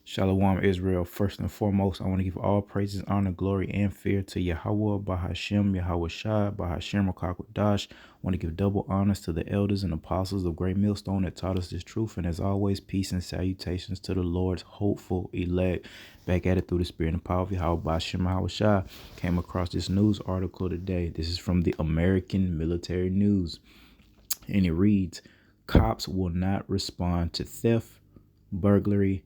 Shalom Israel. First and foremost, I want to give all praises, honor, glory, and fear to Yahweh, Bahashem, Yahweh Shai, Bahashem, Rakakwadash. I want to give double honors to the elders and apostles of Great Millstone that taught us this truth. And as always, peace and salutations to the Lord's hopeful elect. Back at it through the spirit and power of Yahweh, Bahashem, Yahweh Shai. Came across this news article today. This is from the American Military News. And it reads, cops will not respond to theft, burglary,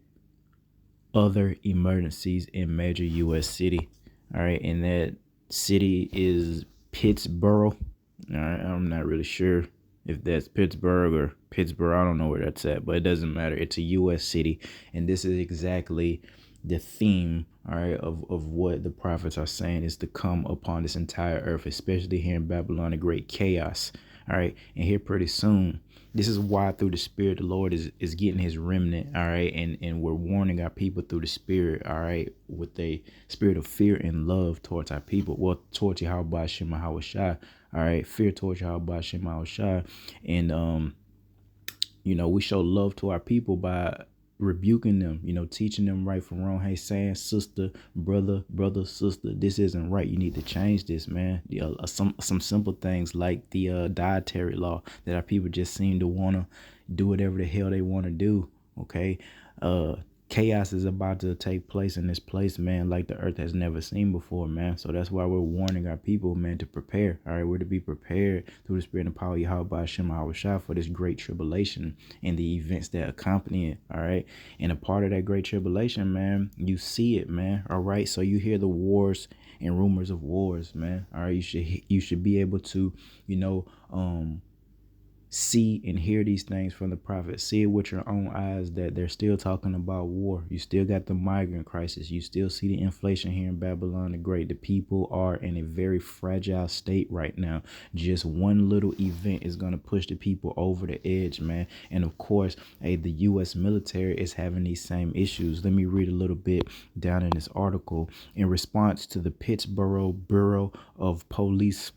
other emergencies in major U.S. city. All right, and that city is Pittsburgh. All right, I'm not really sure if that's Pittsburgh or Pittsburgh. I don't know where that's at, but it doesn't matter. It's a U.S. city, and this is exactly the theme, all right, of what the prophets are saying is to come upon this entire earth, especially here in Babylon, a great chaos. All right, and here pretty soon. This is why through the spirit the Lord is getting his remnant, all right, and we're warning our people through the spirit, all right, with a spirit of fear and love towards our people, well, towards Yahweh Shem Shai, all right, fear towards Yahweh Shem Shai, and we show love to our people by rebuking them, teaching them right from wrong. Hey, saying, sister, brother, sister, this isn't right. You need to change this, man. Some simple things like the dietary law that our people just seem to want to do whatever the hell they want to do. Okay. Chaos is about to take place in this place, man, like the earth has never seen before, man. So that's why we're warning our people, man, to prepare. All right, we're to be prepared through the spirit and power of Yahweh Shem Shai for this great tribulation and the events that accompany it. All right, and a part of that great tribulation, man, you see it, man. All right, so you hear the wars and rumors of wars, man. All right, you should be able to, see and hear these things from the prophet. See it with your own eyes that they're still talking about war. You still got the migrant crisis. You still see the inflation here in Babylon the Great. The people are in a very fragile state right now. Just one little event is going to push the people over the edge, man. And of course, the U.S. military is having these same issues. Let me read a little bit down in this article. In response to the Pittsburgh Bureau of Police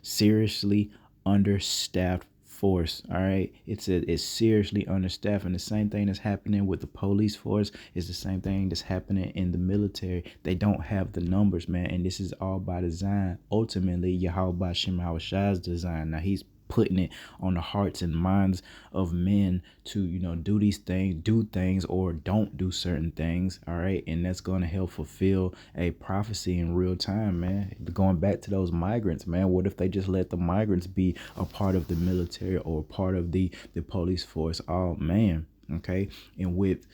seriously understaffed force. All right, it's seriously understaffed, and the same thing that's happening with the police force is the same thing that's happening in the military. They don't have the numbers, man, and this is all by design. Ultimately, Yahweh Shem Shai's design. Now he's putting it on the hearts and minds of men to do things or don't do certain things. All right, and that's going to help fulfill a prophecy in real time, man. Going back to those migrants, man, what if they just let the migrants be a part of the military or a part of the police force? Oh man. Okay, and with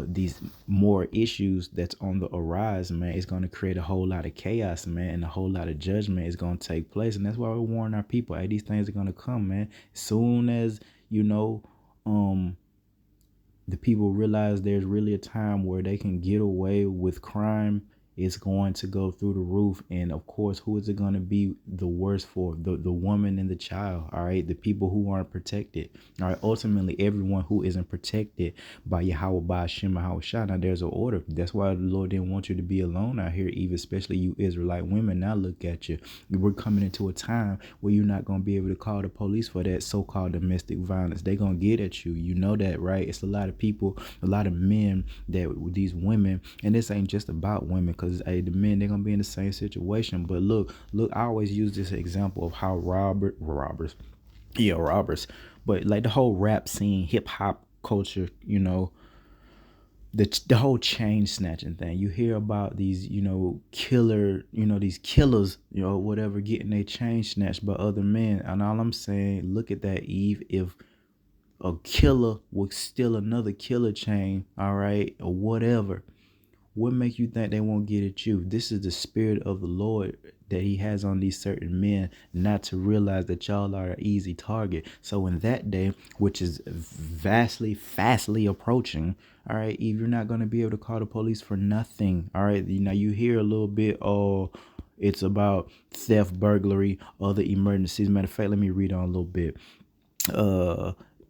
these more issues that's on the arise, man, it's going to create a whole lot of chaos, man, and a whole lot of judgment is going to take place. And that's why we warn our people, hey, these things are going to come, man. Soon as the people realize there's really a time where they can get away with crime, it's going to go through the roof. And of course, who is it going to be the worst for? The woman and the child. All right, the people who aren't protected. All right, ultimately everyone who isn't protected by Yahweh, by Shem Shai. Now there's an order. That's why the Lord didn't want you to be alone out here, even especially you Israelite women. Now look at you. We're coming into a time where you're not going to be able to call the police for that so-called domestic violence. They're going to get at you. You know that, right? It's a lot of people, a lot of men that these women, and this ain't just about women, because the men, they're gonna be in the same situation. But look, I always use this example of how robbers, but like the whole rap scene, hip hop culture, the whole chain snatching thing. You hear about these, these killers, whatever, getting their chain snatched by other men. And all I'm saying, look at that, Eve. If a killer would steal another killer chain, all right, or whatever, what make you think they won't get at you? This is the spirit of the Lord that he has on these certain men, not to realize that y'all are an easy target. So in that day, which is fastly approaching, all right, Eve, you're not going to be able to call the police for nothing. All right, you hear a little bit, it's about theft, burglary, other emergencies. Matter of fact, let me read on a little bit.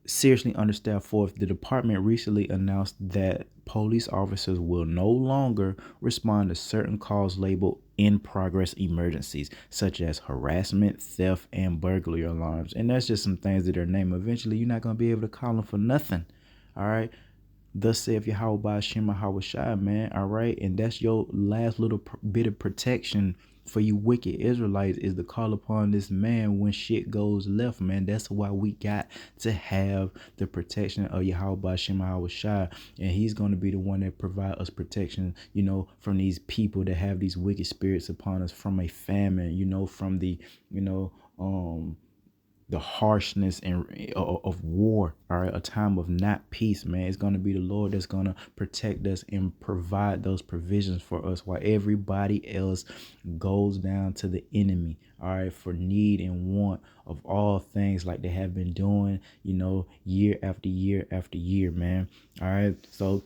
Seriously understaffed force. The department recently announced that police officers will no longer respond to certain calls labeled in progress emergencies, such as harassment, theft, and burglary alarms. And that's just some things that are named. Eventually, you're not going to be able to call them for nothing. All right. Thus saith Yahweh by Hashem Shai, man. All right. And that's your last little bit of protection for you wicked Israelites, is to call upon this man when shit goes left, man. That's why we got to have the protection of Yahweh by Hashem Shai. And he's going to be the one that provide us protection, from these people that have these wicked spirits upon us, from a famine, from the harshness and of war. All right, a time of not peace, man. It's going to be the Lord that's going to protect us and provide those provisions for us, while everybody else goes down to the enemy, all right, for need and want of all things, like they have been doing, year after year after year, man. All right, so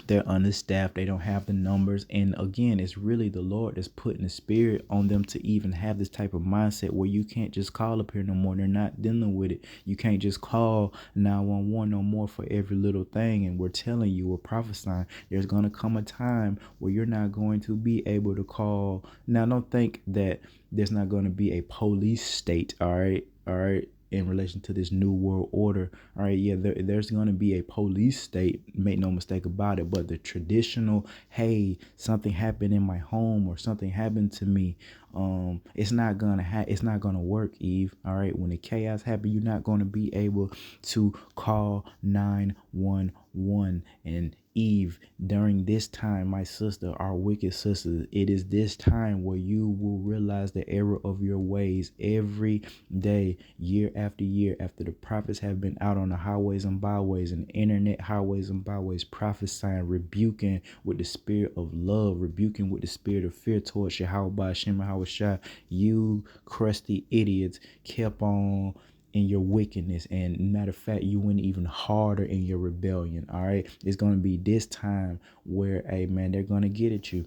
they're understaffed, they don't have the numbers, and again, it's really the Lord that's putting the spirit on them to even have this type of mindset where you can't just call up here no more. They're not dealing with it. You can't just call 911 no more for every little thing. And we're telling you, we're prophesying, there's going to come a time where you're not going to be able to call. Now, don't think that there's not going to be a police state, all right, in relation to this new world order. All right, yeah, there's going to be a police state, make no mistake about it, but the traditional, hey, something happened in my home or something happened to me, it's not gonna work, Eve. All right, when the chaos happen, you're not going to be able to call 911. And Eve, during this time, my sister, our wicked sisters, it is this time where you will realize the error of your ways every day, year after year, after the prophets have been out on the highways and byways and internet highways and byways, prophesying, rebuking with the spirit of love, rebuking with the spirit of fear towards Yahweh Hashem Shai. You crusty idiots kept on in your wickedness, and matter of fact, you went even harder in your rebellion. All right, it's going to be this time where, hey man, they're going to get at you.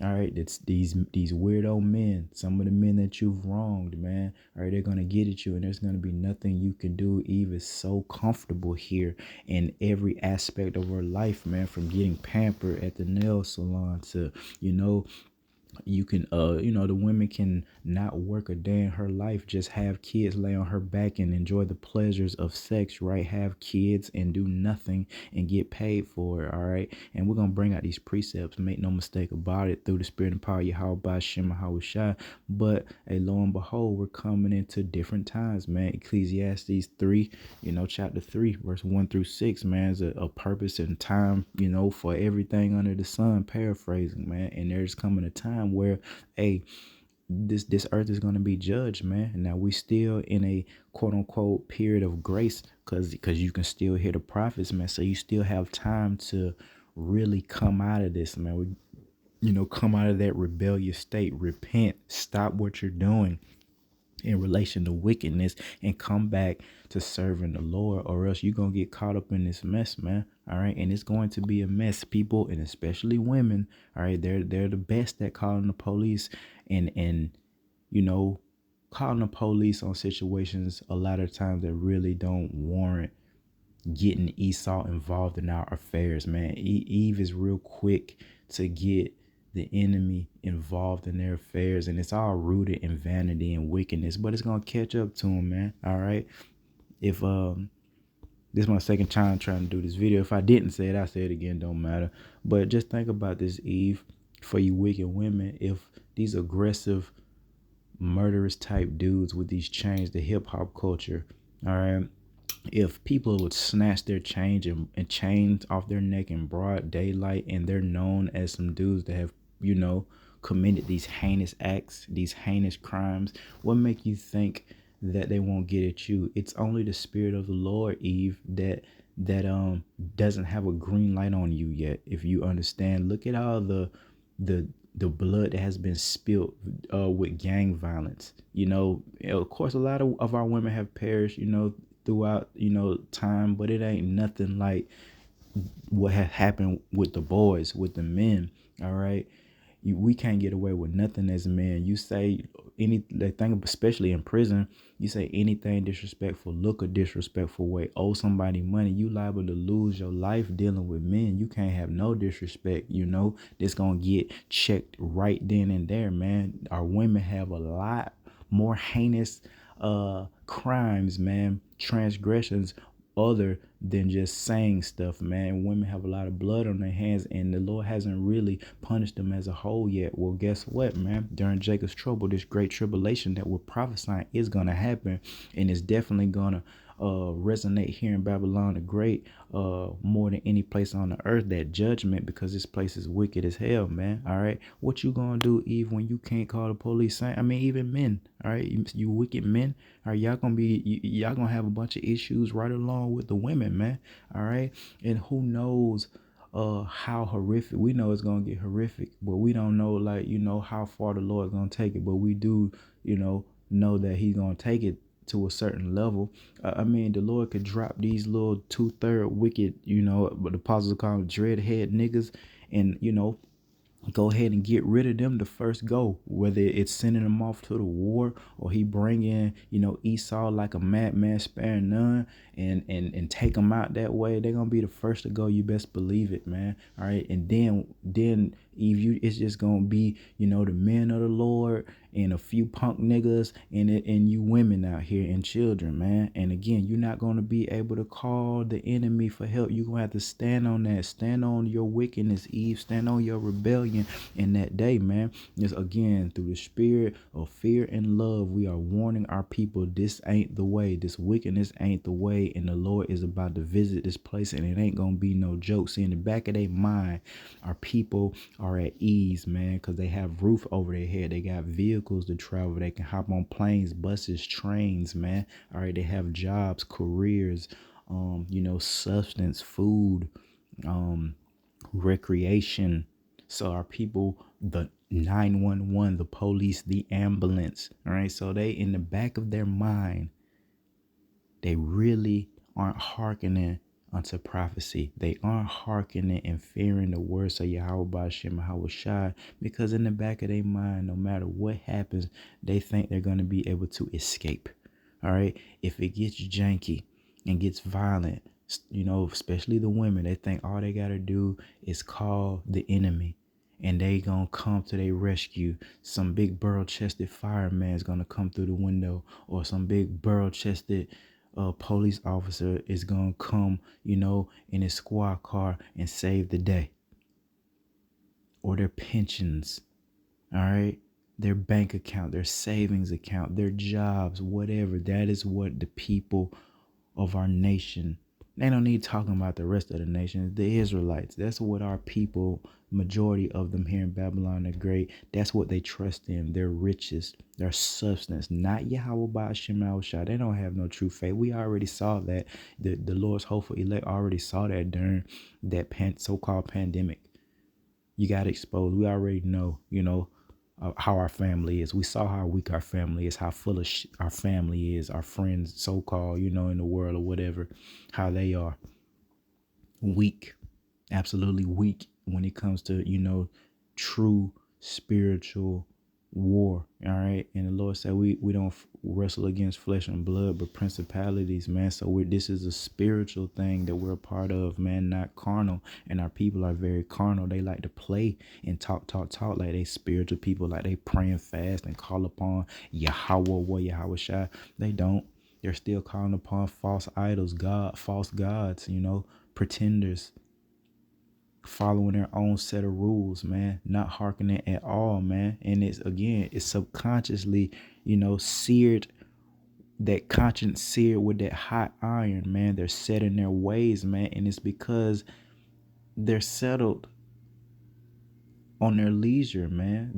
All right, it's these weirdo men, some of the men that you've wronged, man. All right, they're gonna get at you, and there's gonna be nothing you can do. Eve is so comfortable here in every aspect of her life, man. From getting pampered at the nail salon to, you can the women can not work a day in her life, just have kids, lay on her back and enjoy the pleasures of sex, right? Have kids and do nothing and get paid for it. All right, and we're gonna bring out these precepts, make no mistake about it, through the spirit and power of Yahweh Shem Shai. But lo and behold, we're coming into different times, man. Ecclesiastes 3, chapter 3 verse 1 through 6, man, is a purpose and time, for everything under the sun, paraphrasing, man. And there's coming a time where, hey, this earth is going to be judged, man. Now we still in a quote unquote period of grace, because you can still hear the prophets, man. So you still have time to really come out of this, man. Come out of that rebellious state, repent, stop what you're doing in relation to wickedness, and come back to serving the Lord, or else you're gonna get caught up in this mess, man. All right, and it's going to be a mess, people, and especially women. All right, they're the best at calling the police, and calling the police on situations a lot of times that really don't warrant getting Esau involved in our affairs, man. Eve is real quick to get the enemy involved in their affairs, and it's all rooted in vanity and wickedness, but it's gonna catch up to him, man. All right, if this is my second time trying to do this video. If I didn't say it, I say it again, don't matter. But just think about this, Eve, for you wicked women. If these aggressive, murderous type dudes with these chains, the hip-hop culture, all right, if people would snatch their chains and chains off their neck in broad daylight, and they're known as some dudes that have, committed these heinous acts, these heinous crimes, what make you think that they won't get at you? It's only the spirit of the Lord, Eve, that doesn't have a green light on you yet. If you understand, look at all the blood that has been spilled with gang violence. Of course, a lot of our women have perished, throughout time, but it ain't nothing like what has happened with the boys, with the men. All right, we can't get away with nothing as men. You say anything, especially in prison, you say anything disrespectful, look a disrespectful way, owe somebody money, you liable to lose your life dealing with men. You can't have no disrespect, that's gonna get checked right then and there, man. Our women have a lot more heinous crimes, man, transgressions other than just saying stuff, man. Women have a lot of blood on their hands, and the Lord hasn't really punished them as a whole yet. Well, guess what, man? During Jacob's trouble, this great tribulation that we're prophesying is going to happen, and it's definitely going to resonate here in Babylon the Great more than any place on the earth, that judgment, because this place is wicked as hell, man. All right, what you gonna do, Eve, when you can't call the police? I mean, even men, all right, you wicked men, all right, y'all gonna have a bunch of issues right along with the women, man. All right, and who knows how horrific. We know it's gonna get horrific, but we don't know, like, how far the Lord's gonna take it. But we do, know that he's gonna take it to a certain level. I mean, the Lord could drop these little 2/3 wicked, but the apostles call them dreadhead niggas, and go ahead and get rid of them the first go, whether it's sending them off to the war, or he bring in Esau like a madman sparing none, and take them out that way. They're gonna be the first to go. You best believe it, man. All right, and then Eve, it's just gonna be the men of the Lord and a few punk niggas and you women out here and children, man. And again, you're not gonna be able to call the enemy for help. You're gonna have to stand on that, stand on your wickedness, Eve, stand on your rebellion in that day, man. Just again, through the spirit of fear and love, we are warning our people, this ain't the way. This wickedness ain't the way, and the Lord is about to visit this place, and it ain't gonna be no joke. See, in the back of their mind, our people are at ease, man, because they have roof over their head. They got vehicles to travel. They can hop on planes, buses, trains, man. All right, they have jobs, careers, substance, food, recreation. So our people, the 911, the police, the ambulance, all right, so they, in the back of their mind, they really aren't hearkening unto prophecy. They aren't hearkening and fearing the words of Yahweh Ba'ashem Yahweh Shai, because in the back of their mind, no matter what happens, they think they're going to be able to escape. All right, if it gets janky and gets violent, especially the women, they think all they got to do is call the enemy, and they gonna come to their rescue. Some big barrel-chested fireman is gonna come through the window, or some big barrel-chested police officer is gonna come, in his squad car and save the day. Or their pensions, all right, their bank account, their savings account, their jobs, whatever. That is what the people of our nation, they don't need talking about the rest of the nation, the Israelites. That's what our people, majority of them here in Babylon the Great, that's what they trust in, their riches, their substance, not Yahweh Ba'ashem Yahweh Shai. They don't have no true faith. We already saw that. The Lord's hopeful elect already saw that during that so-called pandemic. You got exposed. We already know, how our family is. We saw how weak our family is, how full of our family is, our friends, so-called, in the world or whatever, how they are weak, absolutely weak when it comes to, true spiritual war. All right. And the Lord said we don't wrestle against flesh and blood, but principalities, man. So this is a spiritual thing that we're a part of, man, not carnal. And our people are very carnal. They like to play and talk like they spiritual people, like they pray and fast and call upon Yahweh, Yahweh Shai. They don't. They're still calling upon false idols, false gods, pretenders, following their own set of rules, man, not hearkening at all, man. And it's subconsciously, seared, that conscience seared with that hot iron, man. They're set in their ways, man, and it's because they're settled on their leisure, man.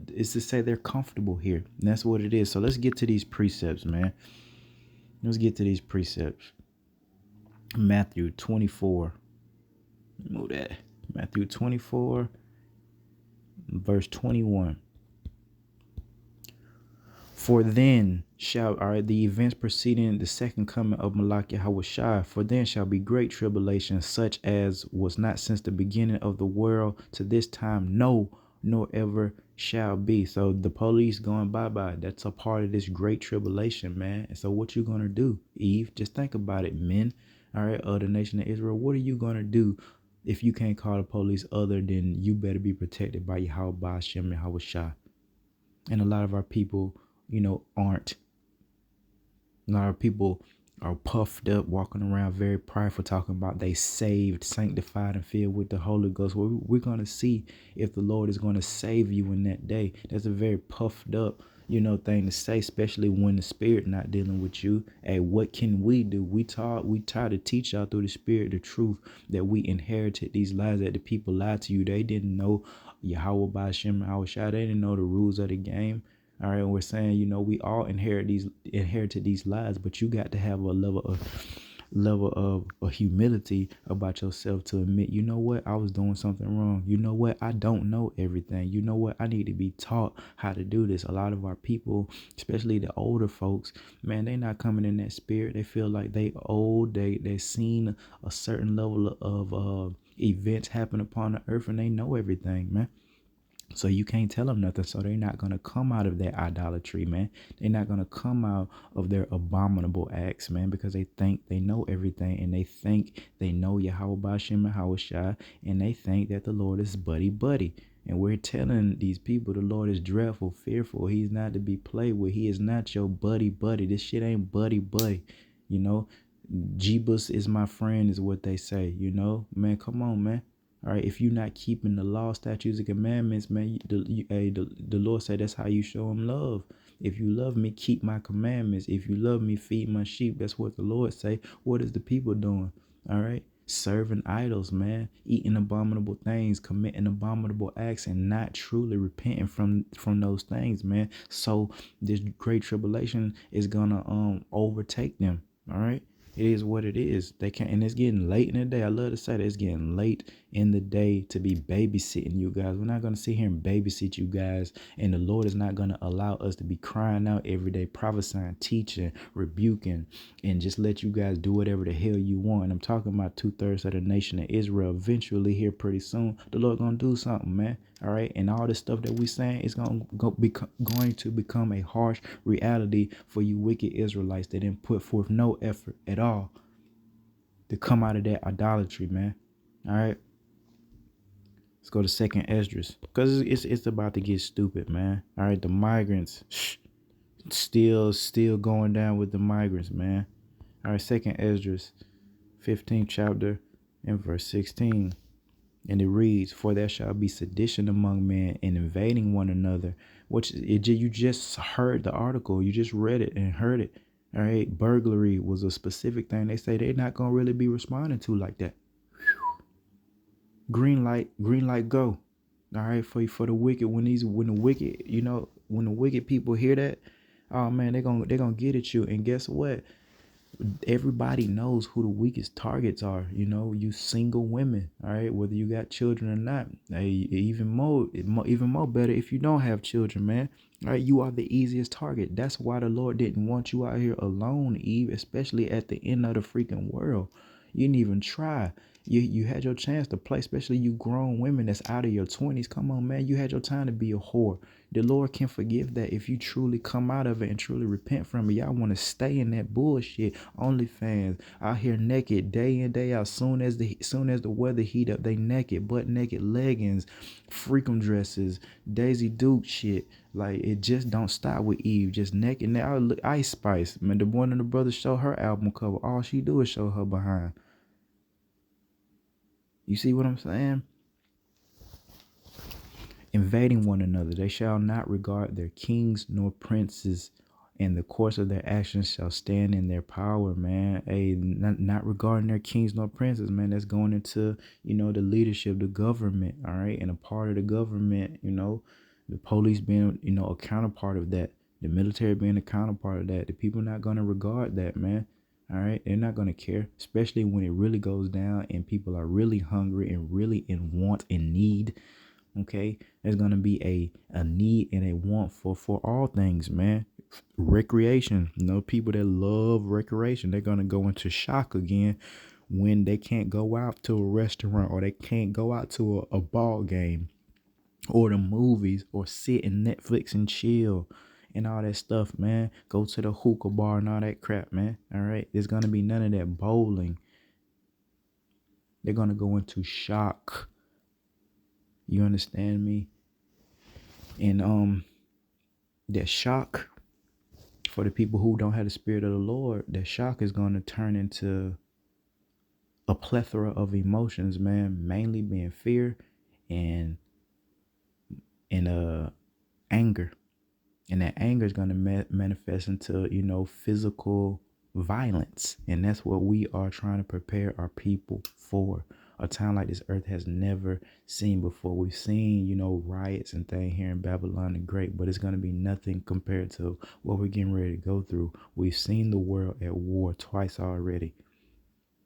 It's to say they're comfortable here, and that's what it is. So let's get to these precepts, man. Let's get to these precepts. Matthew 24. Move that. Matthew 24, verse 21. For then shall, the events preceding the second coming of Malach Yahweh Shai, for then shall be great tribulation, such as was not since the beginning of the world to this time, no, nor ever shall be. So the police going bye-bye, that's a part of this great tribulation, man. And so what you gonna do, Eve? Just think about it, men, all right, of the nation of Israel. What are you gonna do if you can't call the police other than you better be protected by Yahweh Ba'ashem Yahweh Shai? And a lot of our people, aren't. A lot of people are puffed up, walking around very prideful, talking about they saved, sanctified, and filled with the Holy Ghost. Well, we're going to see if the Lord is going to save you in that day. That's a very puffed up, thing to say, especially when the Spirit not dealing with you. Hey, what can we do? We try to teach y'all through the Spirit the truth, that we inherited these lies, that the people lied to you. They didn't know Yahweh by Shem and Yahweh Shai. They didn't know the rules of the game. All right, and we're saying, we all inherited these lies, but you got to have a level of humility about yourself to admit, you know what, I was doing something wrong. You know what, I don't know everything. You know what, I need to be taught how to do this. A lot of our people, especially the older folks, man, they not coming in that spirit. They feel like they old. They seen a certain level of events happen upon the earth, and they know everything, man. So you can't tell them nothing. So they're not going to come out of their idolatry, man. They're not going to come out of their abominable acts, man, because they think they know everything, and they think they know Yahweh Bashem and Yahweh Shai, and they think that the Lord is buddy. And we're telling these people the Lord is dreadful, fearful. He's not to be played with. He is not your buddy. This shit ain't buddy. You know, Jeebus is my friend is what they say, Man, come on, man. All right, if you're not keeping the law, statutes, and commandments, man, the Lord said that's how you show him love. If you love me, keep my commandments. If you love me, feed my sheep. That's what the Lord say. What is the people doing? All right, serving idols, man, eating abominable things, committing abominable acts, and not truly repenting from those things, man. So this great tribulation is gonna overtake them. All right. It is what it is. They can't, and it's getting late in the day. I love to say that it's getting late in the day to be babysitting you guys. We're not going to sit here and babysit you guys. And the Lord is not going to allow us to be crying out every day, prophesying, teaching, rebuking, and just let you guys do whatever the hell you want. And I'm talking about 2/3 of the nation of Israel. Eventually, here pretty soon, the Lord going to do something, man. All right. And all this stuff that we saying is going to become a harsh reality for you wicked Israelites that didn't put forth no effort at all to come out of that idolatry, man. All right. Let's go to second Esdras, because it's about to get stupid, man. All right, the migrants, still going down with the migrants, man. All right, second Esdras, 15th chapter and verse 16. And it reads, "For there shall be sedition among men and invading one another," you just heard the article. You just read it and heard it. All right, burglary was a specific thing. They say they're not gonna really be responding to like that. Green light, go. All right, for the wicked, when the wicked people hear that, oh man, they're gonna get at you. And guess what? Everybody knows who the weakest targets are. You single women, all right, whether you got children or not. Hey, even more better if you don't have children, man. All right, you are the easiest target. That's why the Lord didn't want you out here alone, Eve, especially at the end of the freaking world. You didn't even try. You had your chance to play, especially you grown women that's out of your 20s. Come on, man. You had your time to be a whore. The Lord can forgive that if you truly come out of it and truly repent from it. Y'all want to stay in that bullshit. OnlyFans out here naked day in, day out. Soon as the weather heat up, they naked, butt naked, leggings, freakum dresses, Daisy Duke shit. Like, it just don't stop with Eve. Just naked. Now look, Ice Spice, man, the one of the brothers show her album cover. All she do is show her behind. You see what I'm saying? Invading one another. They shall not regard their kings nor princes, and the course of their actions shall stand in their power, man. Hey, not regarding their kings nor princes, man. That's going into, the leadership, the government, all right? And a part of the government, the police being, a counterpart of that, the military being a counterpart of that. The people not going to regard that, man. All right, they're not going to care, especially when it really goes down and people are really hungry and really in want and need. Okay, there's going to be a need and a want for all things, man. Recreation, people that love recreation, they're going to go into shock again when they can't go out to a restaurant, or they can't go out to a ball game or the movies, or sit in Netflix and chill and all that stuff, man. Go to the hookah bar and all that crap, man. All right, there's gonna be none of that bowling. They're gonna go into shock. You understand me? And that shock for the people who don't have the spirit of the Lord, that shock is going to turn into a plethora of emotions, man, mainly being fear and and anger. And that anger is going to manifest into, physical violence. And that's what we are trying to prepare our people for. A time like this earth has never seen before. We've seen, riots and things here in Babylon the Great, but it's going to be nothing compared to what we're getting ready to go through. We've seen the world at war twice already.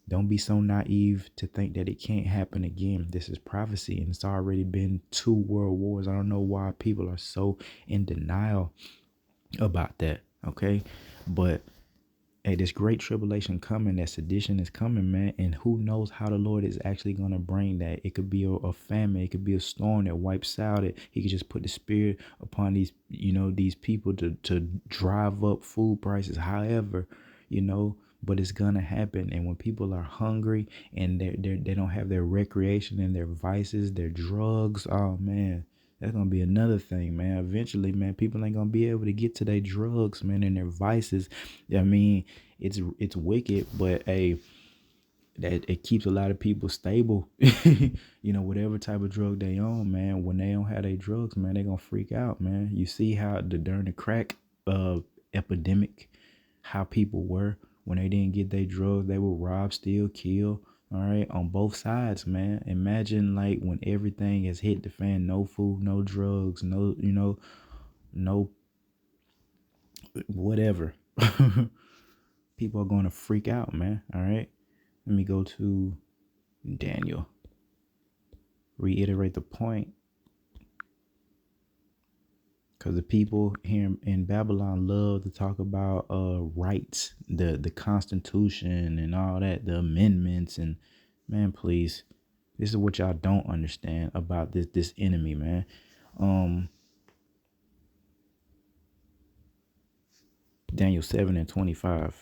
Don't be so naive to think that it can't happen again. This is prophecy, and it's already been 2 world wars. I don't know why people are so in denial about that. Okay. But hey, this great tribulation coming, that sedition is coming, man. And who knows how the Lord is actually going to bring that. It could be a famine. It could be a storm that wipes out it. He could just put the spirit upon these, these people to drive up food prices. However, but it's going to happen. And when people are hungry and they don't have their recreation and their vices, their drugs, oh man, that's gonna be another thing, man. Eventually, man, people ain't gonna be able to get to their drugs, man, and their vices. I mean, it's wicked, but hey, that it keeps a lot of people stable. Whatever type of drug they own, man. When they don't have their drugs, man, they gonna freak out, man. You see how during the crack epidemic, how people were when they didn't get their drugs, they would rob, steal, kill. All right, on both sides, man. Imagine like when everything has hit the fan, no food, no drugs, no, no whatever. People are going to freak out, man. All right. Let me go to Daniel. Reiterate the point. Because the people here in Babylon love to talk about rights, the Constitution and all that, the amendments. And man, please, this is what y'all don't understand about this enemy, man. Daniel 7:25.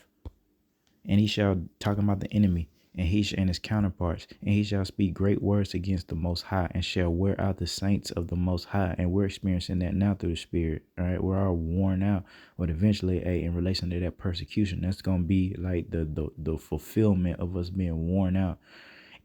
And he shall, talking about the enemy, and he and his counterparts, and he shall speak great words against the Most High, and shall wear out the saints of the Most High. And we're experiencing that now through the Spirit. All right, we're all worn out, but eventually, in relation to that persecution, that's gonna be like the fulfillment of us being worn out.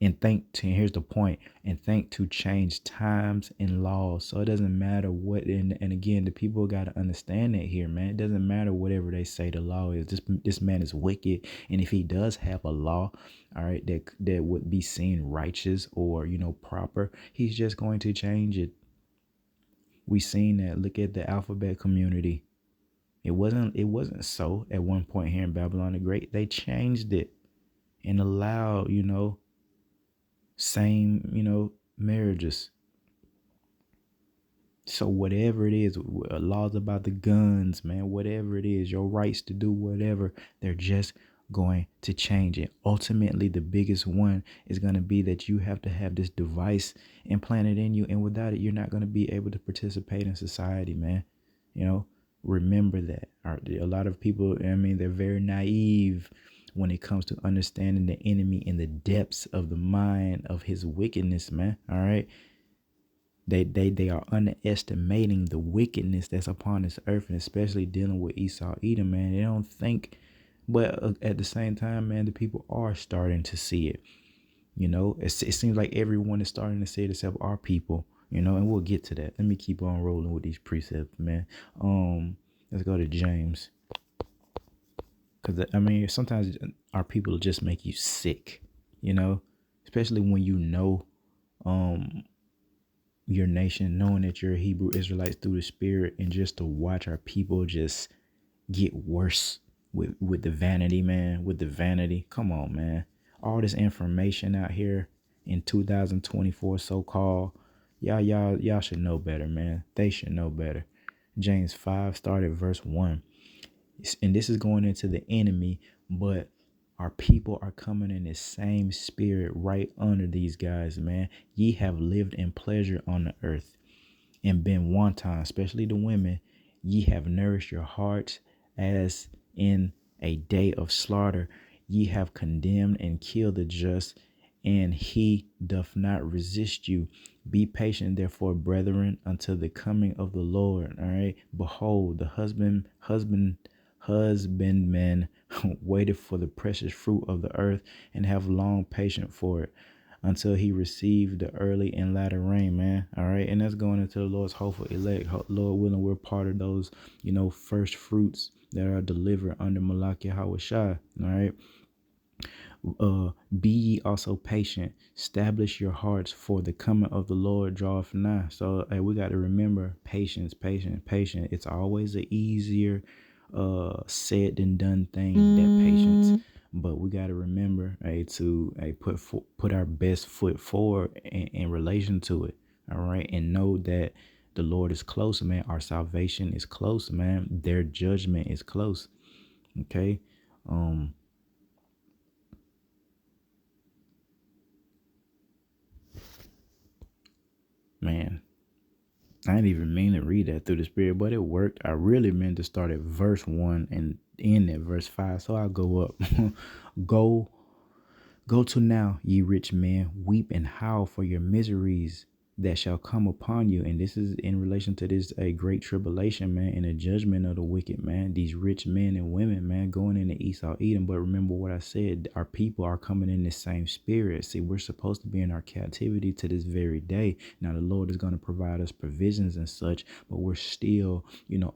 And here's the point, and think to change times and laws. So it doesn't matter what, and again, the people got to understand that here, man. It doesn't matter whatever they say the law is. This man is wicked, and if he does have a law, all right, that would be seen righteous or proper, he's just going to change it. We seen that. Look at the alphabet community. It wasn't so at one point here in Babylon the Great. They changed it and allowed same marriages. So whatever it is, laws about the guns, man, whatever it is, your rights to do whatever, they're just going to change it. Ultimately, the biggest one is going to be that you have to have this device implanted in you, and without it, you're not going to be able to participate in society, man. Remember that. A lot of people, they're very naive when it comes to understanding the enemy in the depths of the mind of his wickedness, man. All right. They are underestimating the wickedness that's upon this earth, and especially dealing with Esau, Edom, man. They don't think, but at the same time, man, the people are starting to see it. It seems like everyone is starting to see it except our people, and we'll get to that. Let me keep on rolling with these precepts, man. Let's go to James. Because, sometimes our people just make you sick, especially when your nation, knowing that you're Hebrew Israelites through the Spirit, and just to watch our people just get worse with the vanity, man, with the vanity. Come on, man. All this information out here in 2024, so-called, y'all should know better, man. They should know better. James 5 started verse 1. And this is going into the enemy, but our people are coming in the same spirit right under these guys, man. Ye have lived in pleasure on the earth and been wanton, especially the women. Ye have nourished your hearts as in a day of slaughter. Ye have condemned and killed the just, and he doth not resist you. Be patient, therefore, brethren, until the coming of the Lord. All right. Behold, the husbandman husbandmen waited for the precious fruit of the earth and have long patience for it until he received the early and latter rain, man. All right. And that's going into the Lord's hopeful elect. Lord willing, we're part of those, first fruits that are delivered under Malaki Hawashai. All right. Be ye also patient, establish your hearts, for the coming of the Lord draweth nigh. So hey, we got to remember patience, patience, patience. It's always an easier said than done thing, that patience. But we got to remember, to put our best foot forward in relation to it. All right, and know that the Lord is close, man. Our salvation is close, man. Their judgment is close. Okay. um Man, I didn't even mean to read that through the spirit, but it worked. I really meant to start at verse 1 and end at verse 5. So I'll go up. go Go to now, ye rich men, weep and howl for your miseries that shall come upon you. And this is in relation to this a great tribulation, man, and a judgment of the wicked, man. These rich men and women, man, going into Esau Edom. But remember what I said, our people are coming in the same spirit. See, we're supposed to be in our captivity to this very day. Now the Lord is going to provide us provisions and such, but we're still,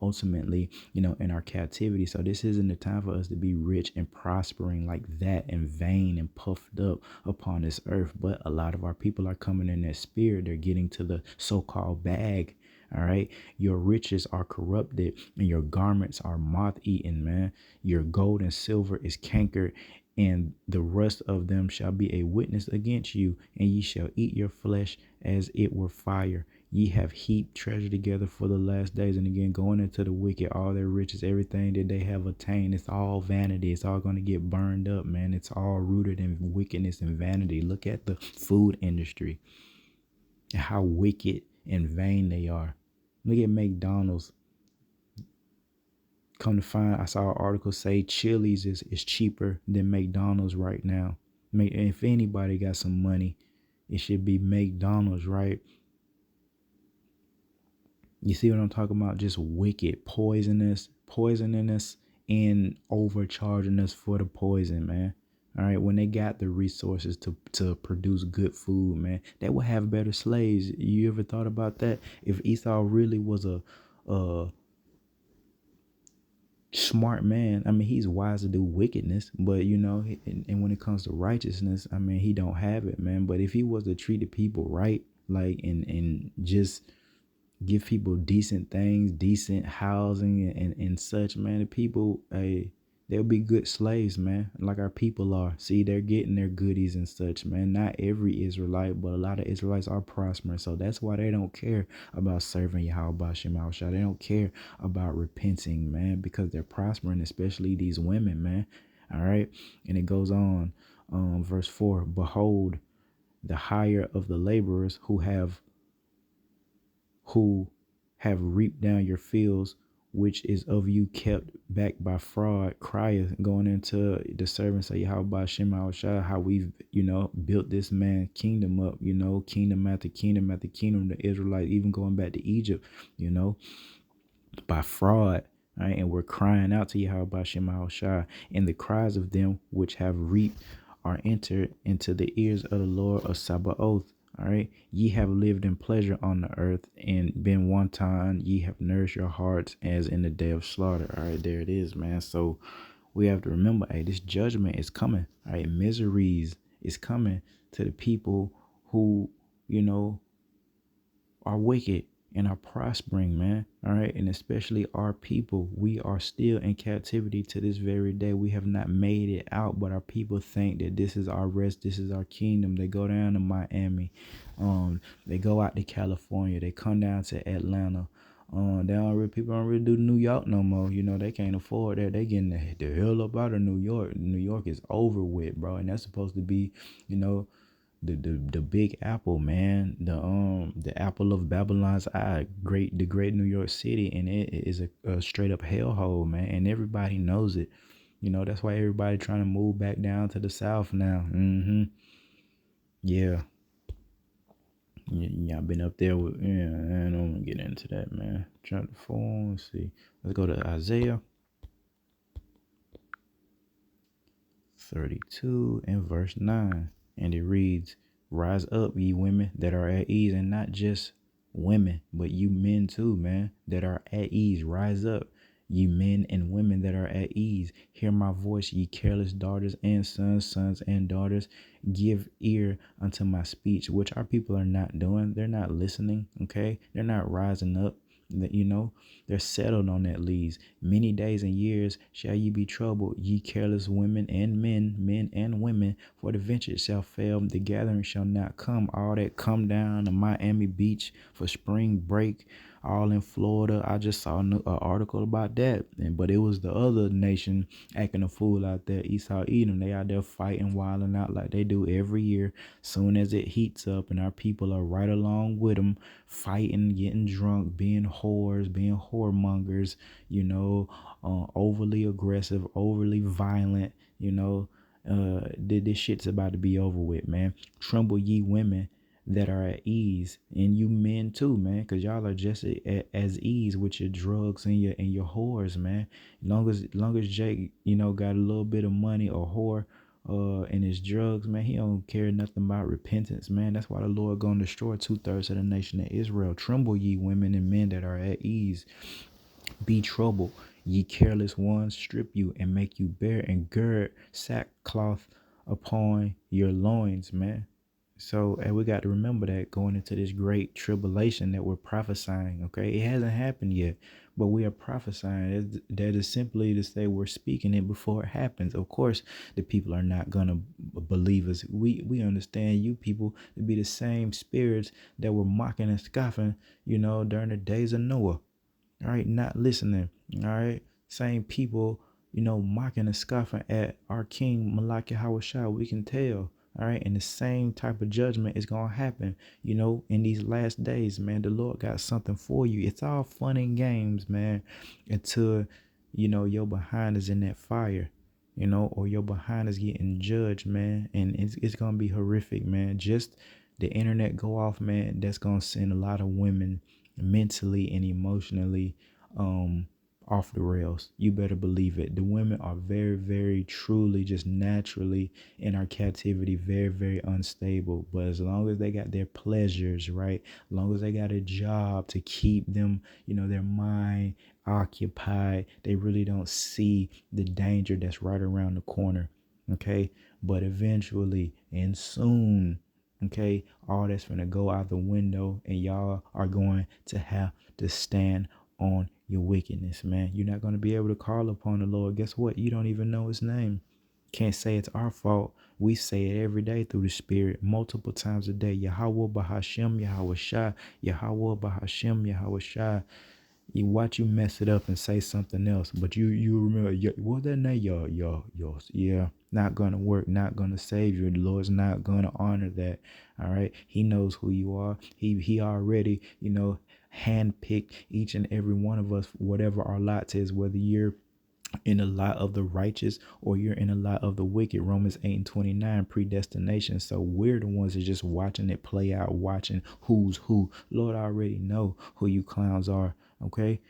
ultimately, in our captivity. So this isn't the time for us to be rich and prospering like that and vain and puffed up upon this earth. But a lot of our people are coming in that spirit. They're getting to the so-called bag. All right. Your riches are corrupted and your garments are moth eaten, man. Your gold and silver is cankered, and the rust of them shall be a witness against you, and ye shall eat your flesh as it were fire. Ye have heaped treasure together for the last days. And again, going into the wicked, all their riches, everything that they have attained, it's all vanity. It's all going to get burned up, man. It's all rooted in wickedness and vanity. Look at the food industry and how wicked and vain they are. Look at McDonald's. Come to find, I saw an article say Chili's is cheaper than McDonald's right now. If anybody got some money, it should be McDonald's, right? You see what I'm talking about? Just wicked, poisoning us and overcharging us for the poison, man. All right, when they got the resources to produce good food, man, they would have better slaves. You ever thought about that? If Esau really was a smart man, I mean, he's wise to do wickedness, but and when it comes to righteousness, I mean, he don't have it, man. But if he was to treat the people right, like and just give people decent things, decent housing and such, man, the people, they'll be good slaves, man, like our people are. See, they're getting their goodies and such, man. Not every Israelite, but a lot of Israelites are prospering. So that's why they don't care about serving Yahweh Shem Shah. They don't care about repenting, man, because they're prospering, especially these women, man. All right. And it goes on, verse 4, behold, the hire of the laborers who have reaped down your fields, which is of you kept back by fraud, crieth, going into the servants of Yahweh Shem Shah, how we've, built this man kingdom up, kingdom after kingdom after kingdom, the Israelites, even going back to Egypt, by fraud. Right? And we're crying out to Yahweh Shem Shah, and the cries of them which have reaped are entered into the ears of the Lord of Sabaoth. All right. Ye have lived in pleasure on the earth and been one time. Ye have nourished your hearts as in the day of slaughter. All right. There it is, man. So we have to remember, this judgment is coming. All right. Miseries is coming to the people who, are wicked and are prospering, man. All right. And especially our people, we are still in captivity to this very day. We have not made it out, but our people think that this is our rest, this is our kingdom. They go down to Miami, they go out to California, they come down to Atlanta. People don't really do New York no more. They can't afford that. They getting the hell up out of New York. New York is over with, bro. And that's supposed to be, the big apple, man, the apple of Babylon's eye, the great New York City, and it is a straight up hellhole, man, and everybody knows it. That's why everybody trying to move back down to the south now. Yeah. Yeah, I've been up there with, yeah, I don't want to get into that, man. Chapter 4, let's see. Let's go to Isaiah. 32 and verse 9. And it reads, rise up, ye women that are at ease, and not just women, but you men too, man, that are at ease. Rise up, ye men and women that are at ease. Hear my voice, ye careless daughters and sons, sons and daughters. Give ear unto my speech, which our people are not doing. They're not listening, okay? They're not rising up. They're settled on that leads. Many days and years shall ye be troubled, ye careless women and men and women, for the venture shall fail, the gathering shall not come. All that come down to Miami Beach for spring break, all in Florida. I just saw an article about that, but it was the other nation acting a fool out there, Esau Edom. They out there fighting, wilding out like they do every year. Soon as it heats up, and our people are right along with them, fighting, getting drunk, being whores, being whoremongers, overly aggressive, overly violent, this shit's about to be over with, man. Tremble, ye women that are at ease, and you men too, man, because y'all are just as ease with your drugs and your whores, man. Long as Jake, got a little bit of money or whore and his drugs, man, he don't care nothing about repentance, man. That's why the Lord gonna destroy 2/3 of the nation of Israel. Tremble, ye women and men that are at ease. Be troubled, ye careless ones. Strip you and make you bare, and gird sackcloth upon your loins, man. So, and we got to remember that going into this great tribulation that we're prophesying, okay? It hasn't happened yet, but we are prophesying. That is simply to say we're speaking it before it happens. Of course, the people are not going to believe us. We understand you people to be the same spirits that were mocking and scoffing, during the days of Noah. All right, not listening. All right, same people, mocking and scoffing at our King Malaki Hawashai. We can tell. All right, and the same type of judgment is gonna happen, in these last days, man. The Lord got something for you. It's all fun and games, man, until your behind is in that fire, or your behind is getting judged, man, and it's gonna be horrific, man. Just the internet go off, man. That's gonna send a lot of women mentally and emotionally off the rails. You better believe it. The women are very, very truly just naturally in our captivity, very, very unstable. But as long as they got their pleasures, right? As long as they got a job to keep them, their mind occupied, they really don't see the danger that's right around the corner. Okay. But eventually and soon, okay, all that's gonna go out the window, and y'all are going to have to stand on your wickedness, man. You're not going to be able to call upon the Lord. Guess what? You don't even know his name. Can't say it's our fault. We say it every day through the Spirit, multiple times a day. Yahweh Bahashem, Yahweh Shai, Yahweh Bahashem, Yahweh Shai. You watch you mess it up and say something else, but you remember what that name, yeah, not gonna work, not gonna save you. The Lord's not gonna honor that. All right, He knows who you are. He already handpicked each and every one of us, whatever our lot is, whether you're in the lot of the righteous or you're in the lot of the wicked. Romans 8:29, predestination. So we're the ones that just watching it play out, watching who's who. Lord, I already know who you clowns are. Okay.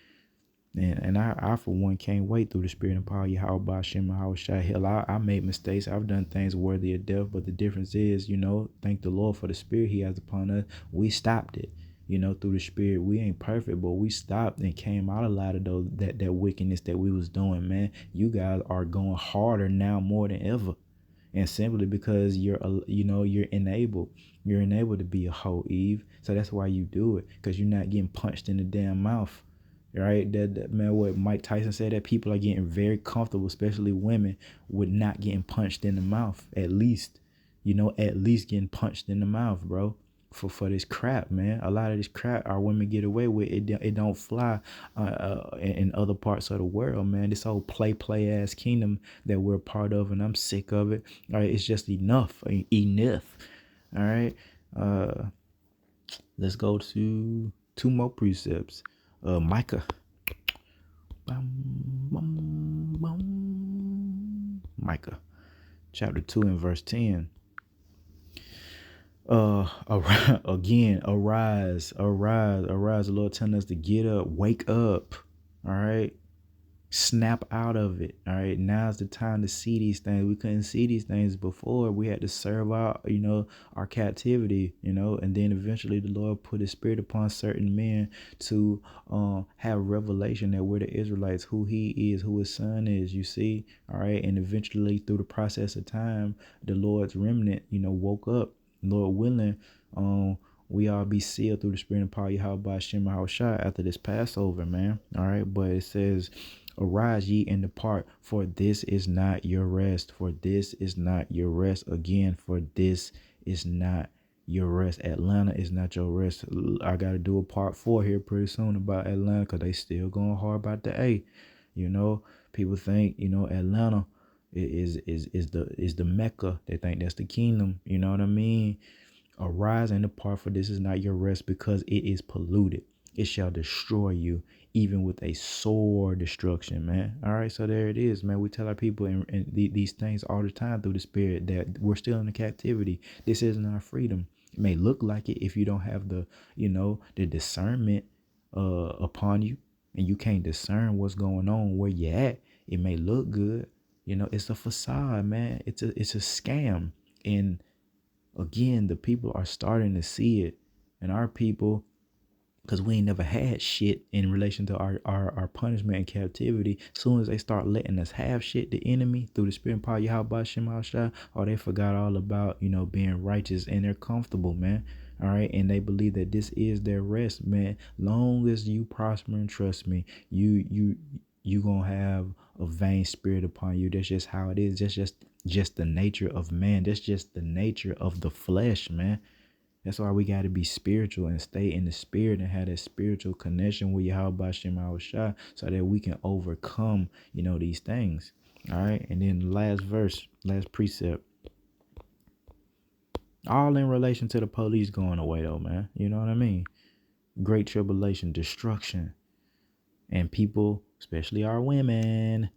And I for one can't wait through the Spirit and power. Yahweh Bashem, Yahweh Shai. Hell, I made mistakes. I've done things worthy of death, but the difference is, thank the Lord for the Spirit He has upon us. We stopped it, through the Spirit. We ain't perfect, but we stopped and came out a lot of those that wickedness that we was doing, man. You guys are going harder now more than ever, and simply because you're enabled. You're enabled to be a whole Eve, so that's why you do it, because you're not getting punched in the damn mouth. Right, that man, what Mike Tyson said, that people are getting very comfortable, especially women, with not getting punched in the mouth. At least getting punched in the mouth, bro, for this crap, man. A lot of this crap our women get away with, it don't fly in other parts of the world, man. This whole play ass kingdom that we're a part of, and I'm sick of it. All right, it's just enough. All right, let's go to two more precepts. Micah. Micah chapter 2 and verse 10. Again, arise. The Lord telling us to get up, wake up. All right. Snap out of it. All right. Now's the time to see these things. We couldn't see these things before. We had to serve out, our captivity, and then eventually the Lord put his spirit upon certain men to have revelation that we're the Israelites, who he is, who his son is, you see. All right. And eventually through the process of time, the Lord's remnant, woke up, Lord willing. We all be sealed through the spirit and power of Yahweh Shem Shai after this Passover, man. All right. But it says, arise ye and depart, for this is not your rest. For this is not your rest. Again, for this is not your rest. Atlanta is not your rest. I got to do a part 4 here pretty soon about Atlanta, because they still going hard about the A. People think, Atlanta is the Mecca. They think that's the kingdom. You know what I mean? Arise and depart, for this is not your rest, because it is polluted. It shall destroy you, even with a sore destruction, man. All right, so there it is, man. We tell our people in these things all the time through the Spirit, that we're still in the captivity. This isn't our freedom. It may look like it if you don't have the discernment upon you, and you can't discern what's going on where you're at. It may look good. It's a facade, man. It's a scam. And again, the people are starting to see it. And our people, because we ain't never had shit in relation to our punishment and captivity, as soon as they start letting us have shit, the enemy, through the spirit and power of Yahweh Shem Shai, they forgot all about, being righteous, and they're comfortable, man. All right. And they believe that this is their rest, man. Long as you prosper and trust me, you gonna have a vain spirit upon you. That's just how it is. That's just the nature of man. That's just the nature of the flesh, man. That's why we got to be spiritual and stay in the spirit and have that spiritual connection with Yahweh Shem Shai, so that we can overcome, these things. All right. And then the last verse, last precept, all in relation to the police going away, though, man. You know what I mean? Great tribulation, destruction, and people, especially our women,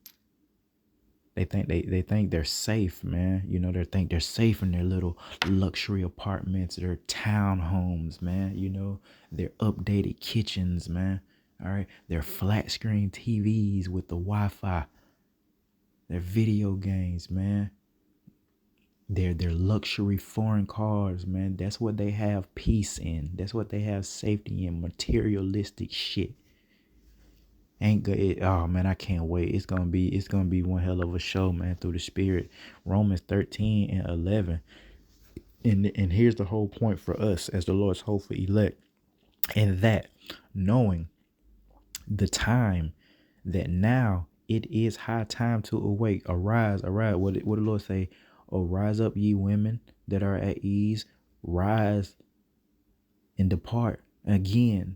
they think they're safe, man. They think they're safe in their little luxury apartments, their townhomes, man. Their updated kitchens, man. All right, their flat screen TVs with the Wi-Fi, their video games, man. Their luxury foreign cars, man. That's what they have peace in. That's what they have safety in. Materialistic shit. Ain't good. Oh man, I can't wait. It's gonna be one hell of a show, man, through the spirit. Romans 13 and 11. And here's the whole point for us as the Lord's hopeful elect. And that, knowing the time, that now it is high time to awake. Arise. What the Lord say? Oh, rise up, ye women that are at ease. Rise and depart. Again,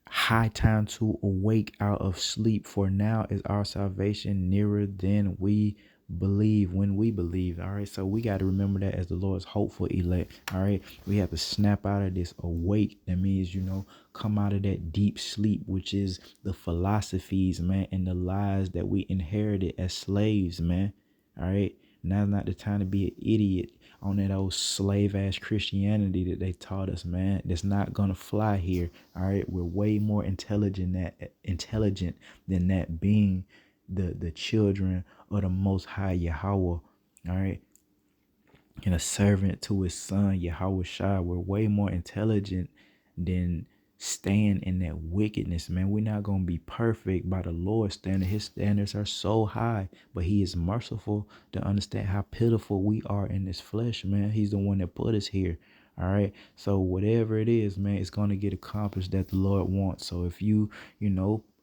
high time to awake out of sleep, for now is our salvation nearer than we believe, when we believe. All right, so we got to remember that as the Lord's hopeful elect. All right, we have to snap out of this awake. That means, come out of that deep sleep, which is the philosophies, man, and the lies that we inherited as slaves, man. All right, now's not the time to be an idiot on that old slave ass Christianity that they taught us, man. That's not gonna fly here. All right, we're way more intelligent than that, being the children of the Most High Yahweh. All right, and a servant to his son Yahweh Shai. We're way more intelligent than staying in that wickedness, man. We're not gonna be perfect by the Lord's standard. His standards are so high, but he is merciful to understand how pitiful we are in this flesh, man. He's the one that put us here. All right, so whatever it is, man, it's gonna get accomplished that the Lord wants. So if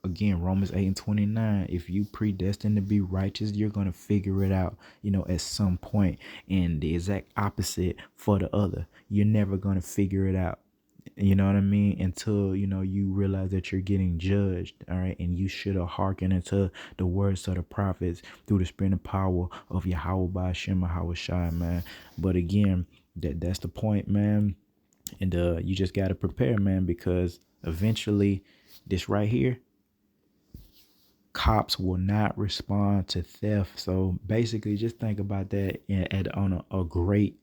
again, Romans 8 and 29, if you predestined to be righteous, you're going to figure it out, at some point. And the exact opposite for the other. You're never going to figure it out. You know what I mean? Until, you realize that you're getting judged. All right. And you should have hearkened into the words of the prophets through the spirit and power of Yahweh by Hashem, Shai, man. But again, that's the point, man. And you just got to prepare, man, because eventually this right here, cops will not respond to theft. So basically, just think about that on a great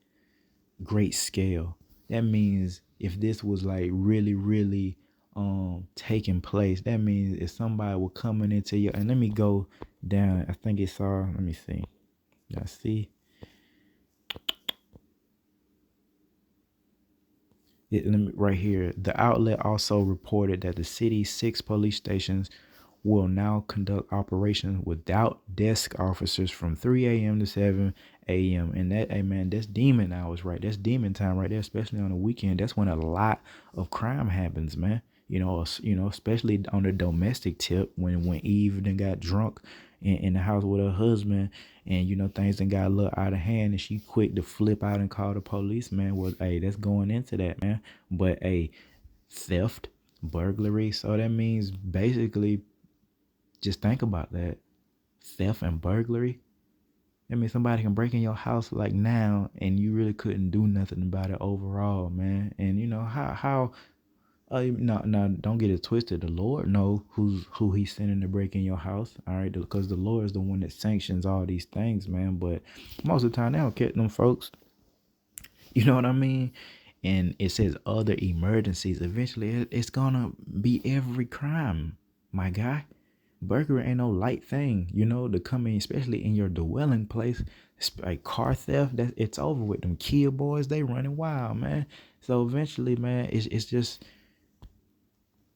scale. That means if this was like really, really taking place. That means if somebody was coming into you, and let me go down. I think it's let me see. I see it, let me, right here. The outlet also reported that the city's 6 police stations will now conduct operations without desk officers from 3 a.m. to 7 a.m. And that, hey man, that's demon hours, right? That's demon time right there, especially on the weekend. That's when a lot of crime happens, man. Especially on the domestic tip when Eve then got drunk in the house with her husband, and things then got a little out of hand, and she quick to flip out and call the police, man. Well, hey, that's going into that, man. But hey, theft, burglary, so that means basically, just think about that. Theft and burglary. I mean, somebody can break in your house like now, and you really couldn't do nothing about it overall, man. And how no, don't get it twisted. The Lord know who He's sending to break in your house, all right? Because the Lord is the one that sanctions all these things, man. But most of the time, they don't catch them folks. You know what I mean? And it says other emergencies. Eventually, it's gonna be every crime, my guy. Burglary ain't no light thing, to come in, especially in your dwelling place. It's like car theft, that it's over with. Them kid boys, they running wild, man. So eventually, man, it's just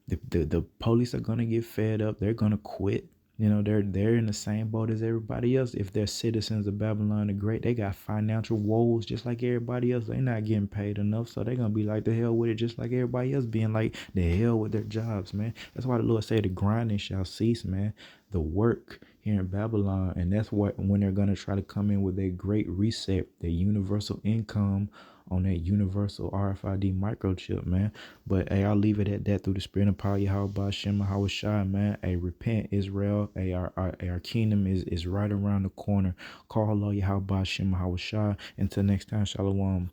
the police are gonna get fed up. They're gonna quit. They're in the same boat as everybody else. If they're citizens of Babylon the Great, they got financial woes just like everybody else. They're not getting paid enough, so they're gonna be like the hell with it, just like everybody else being like the hell with their jobs, man. That's why the Lord said the grinding shall cease, man. The work here in Babylon, and that's what when they're gonna try to come in with their great reset, their universal income on that universal RFID microchip, man. But hey, I'll leave it at that through the spirit and power Yahweh Shem Shai, man. Hey, repent, Israel. Hey, our kingdom is right around the corner. Call Allah Yahweh Shem Shai. Until next time, Shalom.